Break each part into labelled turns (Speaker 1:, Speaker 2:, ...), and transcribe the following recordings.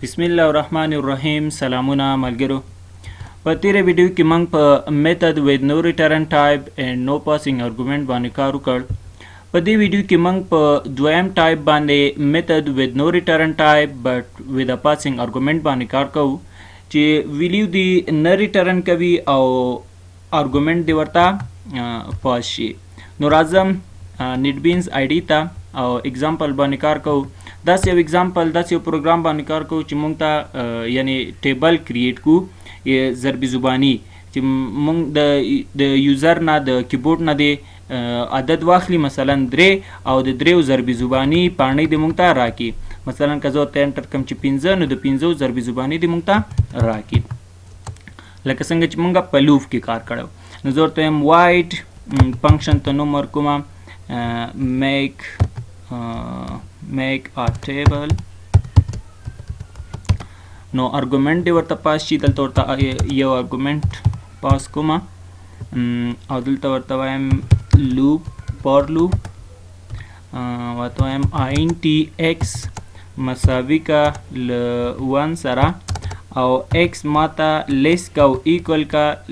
Speaker 1: बिस्मिल्लाहिर्रहमानिर्रहीम। सलामुना मलगरो په تیره ویډیو کې موږ په میتھड with no return type and no passing argument باندې کار وکړ. په دې ویډیو کې موږ په دویم ټایپ باندې میتھड with no return type but with a passing argument باندې کار کوو چې ویلیو دی نه ریټرن کوي او argument دی ورته پاس شي. نو راځم نیټبینز آیډي ته او اگزامپل باندې کار کوو. داسې یو اگزامپل داسې یو پروګرام باندې کار کوو چې موږ ته یعنی ټیبل کریټ کو ضربی زبانی چې موږ د یوزر نه د کیبورډ نه دی عدد واخلي، مثلا 3 او د 3 ضربی زبانی پاڼې د موږ ته راکړي. مثلا که زه ورته انټر کړم چې 15 نو د 15 ضربی زبانی د موږ ته راکړي. لکه څنګه چې موږ په لوف کې کار کړو. نو زه ورته وایم وایټ فنکشن ته نوم ورکوم make a table. نو ارګومنټ دی ورته پاس شي. دلته ورته یو ارګومنټ پاس کوم او دلته ورته وایم لوپ فور لوپ ورته وایم int x مساوي کا ل 1 سره او x ماته لیس کا او ایکوال کا ل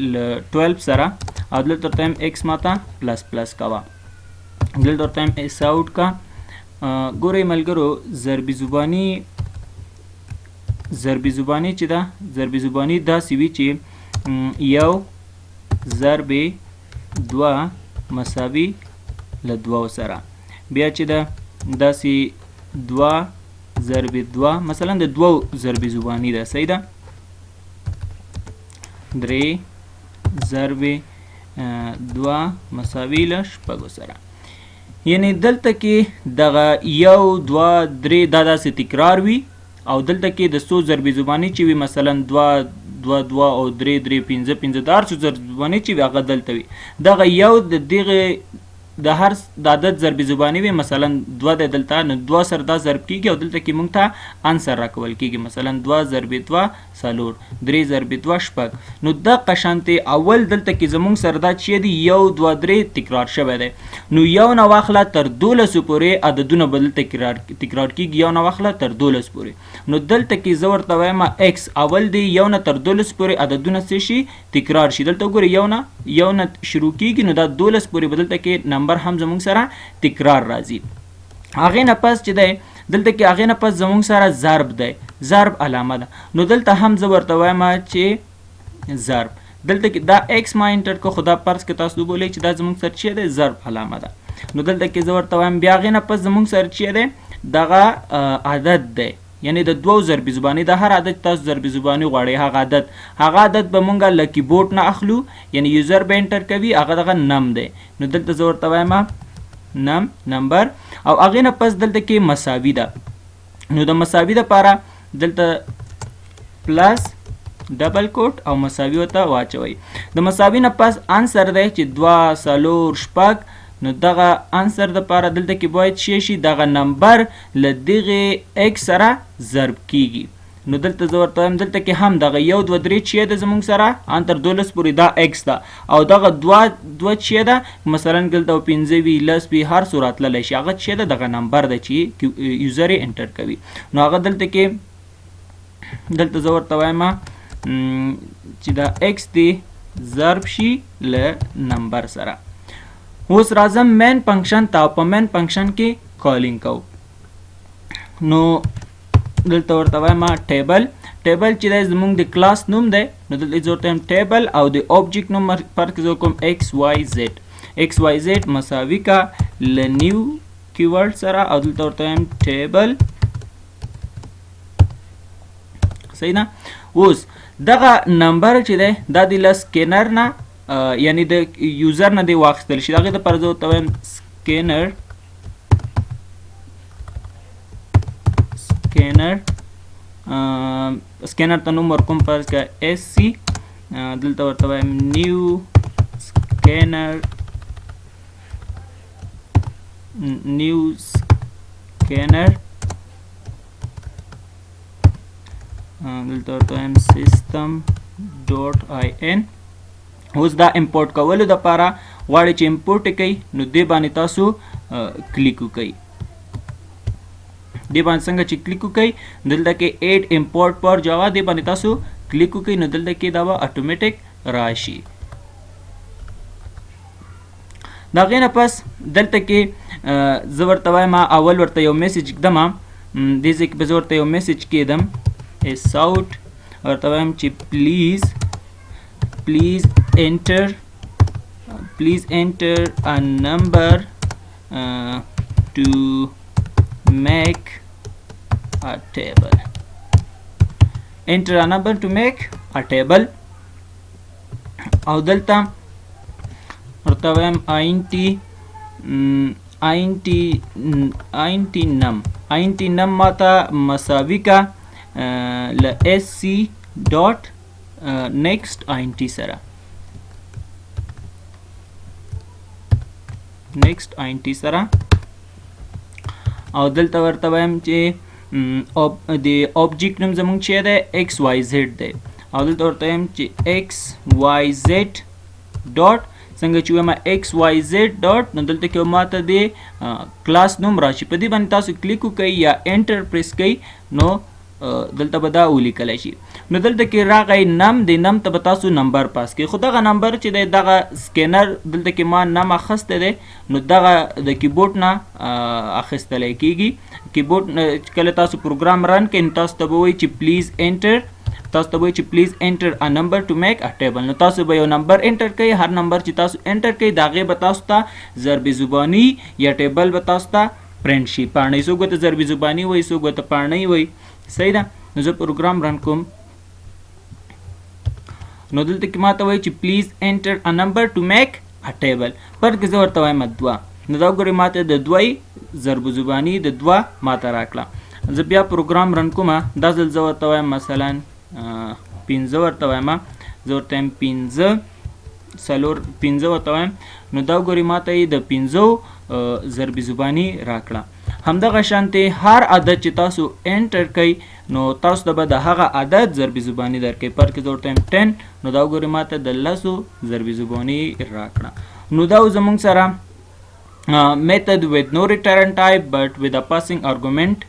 Speaker 1: 12 سره او دلته ورته وایم x ماته پلس پلس کوا. دلته ورته وایم اس اوټ کا. ګورئ ملګرو ضربی زبانی چې ده ضربی زبانی داسې وي چې یو ضرب 2 مساوي له 2 سره، بیا چې ده داسې 2 ضرب 2 مثلا د 2 ضربی زبانی ده، صحیح ده. 3 ضرب 2 مساوي له 6 سره. یعنی دلته کې دغه 1 2 3 دا داسې تکرار وي او دلته کې د 100 ضربی زبانی چې وي مثلا 2 2 2 او 3 3 15 15 د هر څو ضربی زبانی چې وي هغه دلته وي. دغه یو د دغه د هر د عدد ضربی زبانی وي مثلا 2 د دلته نو 2 سره دا ضرب کیږي او دلته کې مونږ ته انسر راکول کیږي مثلا 2 ضرب 2 سالور 3 ضرب 2 شپږ. نو د قشانته اول دلته کې زمونږ سره دا چې دی 1 2 3 تکرار شوی دی. نو یو نه واخله تر 12 پورې عددونه بدل تکرار کیږي، یو نه واخله تر 12 پورې. نو دلته کې زه ورته وایم x اول دی یو نه تر 12 پورې عددونه څه شي تکرار شي. دلته ګورئ یو نه شروع کیږي نو دا 12 پورې بدلته کې نمبر هم زمونږ سره تکرار راځي. هغې نه پس چې دی دلته کې هغې نه پس زمونږ سره ضرب دی، ضرب علامه ده. نو دلته هم زه ورته وایم چې ضرب. دلته کې دا x ما انټر کو خدا پرس کې تاسو بولئ چې دا زمونږ سره چې دی ضرب علامه ده. نو دلته کې زه ورته وایم بیا هغې نه پس زمونږ سره چې دی دغه عدد دی، یعنی د 2 ضربی زبانی د هر عدد تاسو ضربی زبانی غواړئ هغه عدد به مونږ له کیبورډ نه اخلو، یعنی یوزر به انټر کوي هغه دغه نم دی. نو دلته زه ورته وایم نمبر او هغې نه پس دلته کې مساوي ده. نو د مساوي دپاره دلته پلس ډبل کوټ او مساوي ورته واچوئ. د مساوي نه پس انسر دی چې 2 4 6. نو دغه انسر دپاره دلته کې باید شي دغه نمبر له دغه x سره ضرب کیږي. نو دلته زه ورته وایم دلته کې هم دغه 1 2 3 چې ده زمونږ سره ان تر 12 پورې دا x ده او دغه 2 چې ده مثلا دلته 15 وي 10 وي هر صورت تللی شي هغه چې ده دغه نمبر ده چې یوزر یې انټر کوي. نو هغه دلته کې دلته زه ورته وایم چې دا x دی ضرب شي له نمبر سره. اوس راځم مین فنکشن ته. په مین فنکشن کې کالینګ کوو. نو دلته ورته وایم ټیبل چې دی زمونږ د کلاس نوم دی. نو دلته زه ورته وایم ټیبل او د اوبجیکټ نوم فرق زه کوم x y z مساوي کا له نیو کیورډ سره او دلته ورته وایم ټیبل، صحیح ده. اوس دغه نمبر چې دی دا د سکینر نه یعنی د یوزر نه دی واخیستل شي. هغې دپاره زه ورته وایم سکینر ته نوم ورکوم فرض که SC. دلته ورته وایم نیو سکینر دلته ورته وایم system.in. اوس دا امپورټ کولو دپاره غواړئ چې امپورټ یې کوئ نو دې باندې تاسو کلیک وکئ. دی باندې څنګه چې کلیک وکړئ دلته کې ایډ امپورټ پر جاوا دی باندې تاسو کلیک وکړئ نو دلته کې دا به اتوماتیک راشي. دا غینه پس دلته کې زه ورته وایم اول ورته یو میسج کدم دې ځای کې به زه ورته یو میسج کېدم ساوټ ورته وایم چې please enter a number to make a table. Enter a number to make a table. او دلته ورته وایم int num ماته مساوي کا ل sc ډاټ next int سره او دلته ورته وایم چې د اوبجیکټ نوم زمونږ چې دی xyz دی او دلته ورته وایم چې xyz ډاټ څنګه چې وایم xyz ډاټ نو دلته کې ماته د کلاس نوم راشي په دې باندې تاسو کلیک وکړئ یا انټر پریس کړئ نو دلته به دا ولیکلی شي. نو دلته کې راغی نم د نم ته به تاسو نمبر پاس کړئ خو دغه نمبر چې دی دغه سکینر دلته کې ما نم اخیستی دی نو دغه د کیبورډ نه اخیستلی کېږي. کیبورډ کله تاسو پروګرام رن کړئ نو تاسو ته به وایي چې پلیز انټر ا نمبر ټو میک ا ټیبل نو تاسو به یو نمبر انټر کړئ هر نمبر چې تاسو انټر کړئ د هغې به تاسو ته ضرب زباني یا ټیبل به تاسو ته پرنټ شي. پاڼۍ څوک ورته ضرب زباني وایي څوک ورته پاڼۍ وایي صحیح ده. نو زه پروګرام رن کوم نو دلته کې ماته وایي چې پلیز انټر ا نمبر ټو میک ا ټیبل پر کې زه ورته وایم 2 نو دا وګورئ ماته د 2 ضرب زباني د 2 ماته راکړه. زه بیا پروګرام رن کوم دا ځل زه ورته وایم مثلا 15 ورته وایم زه ورته وایم 15 ورته وایم نو دا وګورئ ماته یې د 15 ضرب زباني راکړه. همدغه شانتې هر عدد چې تاسو انټر کړئ نو تاسو ته به د هغه عدد ضرب زباني درکړي. پر کې زه ورته وایم 10 نو دا وګورئ ماته د 10 ضرب زباني راکړه. نو دا زموږ سره method with no return type but with a passing argument